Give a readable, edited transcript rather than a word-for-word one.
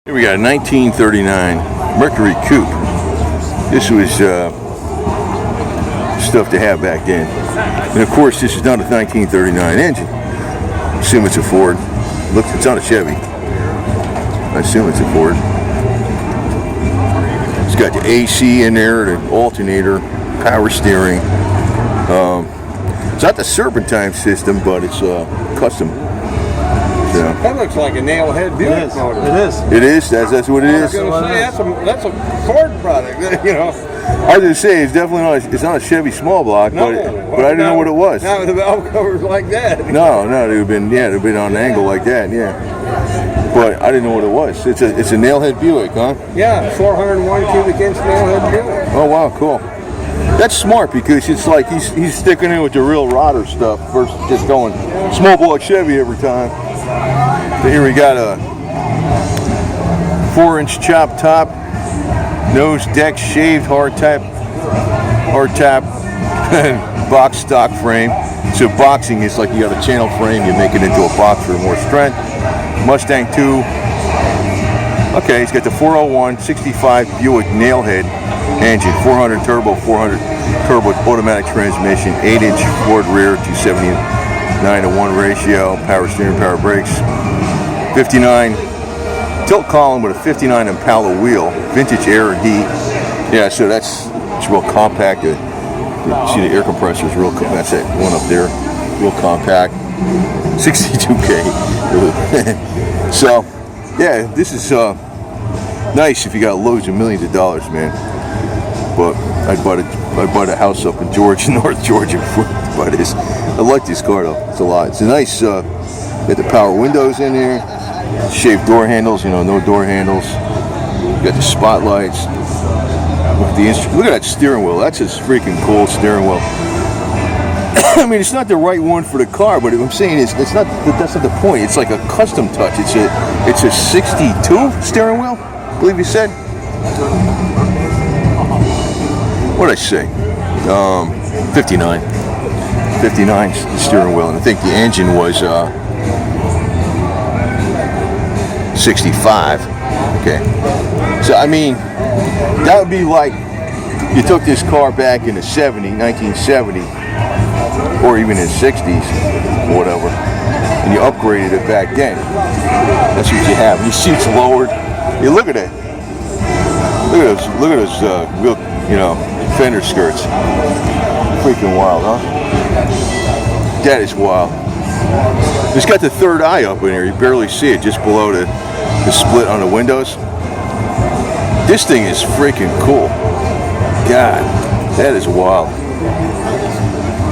Here we got a 1939 Mercury Coupe. This was stuff to have back then. And of course, this is not a 1939 engine. I assume it's a Ford. Look, it's not a Chevy. I assume it's a Ford. It's got the AC in there, the alternator, power steering. It's not the serpentine system, but it's custom. So. That looks like a nailhead Buick motor. It is. It is. That's what it is. I was going to say that's a Ford product. You know. I was going to say it's definitely not. It's not a Chevy small block, but I didn't know what it was. Not with the valve covers like that. No, it would have been on an angle like that, yeah. But I didn't know what it was. It's a nailhead Buick, huh? Yeah, 401 cubic inch nailhead Buick. Oh wow, cool. That's smart because it's like he's sticking in with the real rodder stuff versus just going small block Chevy every time. So here we got a 4-inch chop top, nose deck shaved hard tap box stock frame. So boxing is like you got a channel frame, you make it into a box for more strength. Mustang 2. Okay, he's got the 401 65 Buick nailhead engine, 400 turbo, 400 turbo automatic transmission, 8-inch Ford rear, 279-to-1 ratio, power steering, power brakes, 59 tilt column with a 59 Impala wheel, vintage Air D. Yeah, so it's real compact. You see the air compressor is real. That's that one up there, real compact. 62K. So, yeah, this is nice if you got loads of millions of dollars, man. But I bought a house up in Georgia, North Georgia, before I bought this. I like this car though. It's a lot. It's a nice. Got the power windows in there, shaved door handles. You know, no door handles. You got the spotlights. Look at that steering wheel. That's a freaking cool steering wheel. I mean, it's not the right one for the car, but what I'm saying is, that's not the point. It's like a custom touch. It's a 62 steering wheel, I believe you said. What did I say? 59 steering wheel, and I think the engine was 65. Okay, so I mean, that would be like you took this car back in the 1970, or even in the 60s, or whatever, and you upgraded it back then. That's what you have. Your seats lowered. You look at it. Look at those real, fender skirts. Freaking wild, huh? That is wild. It's got the third eye up in here. You barely see it, just below the split on the windows. This thing is freaking cool. God, that is wild.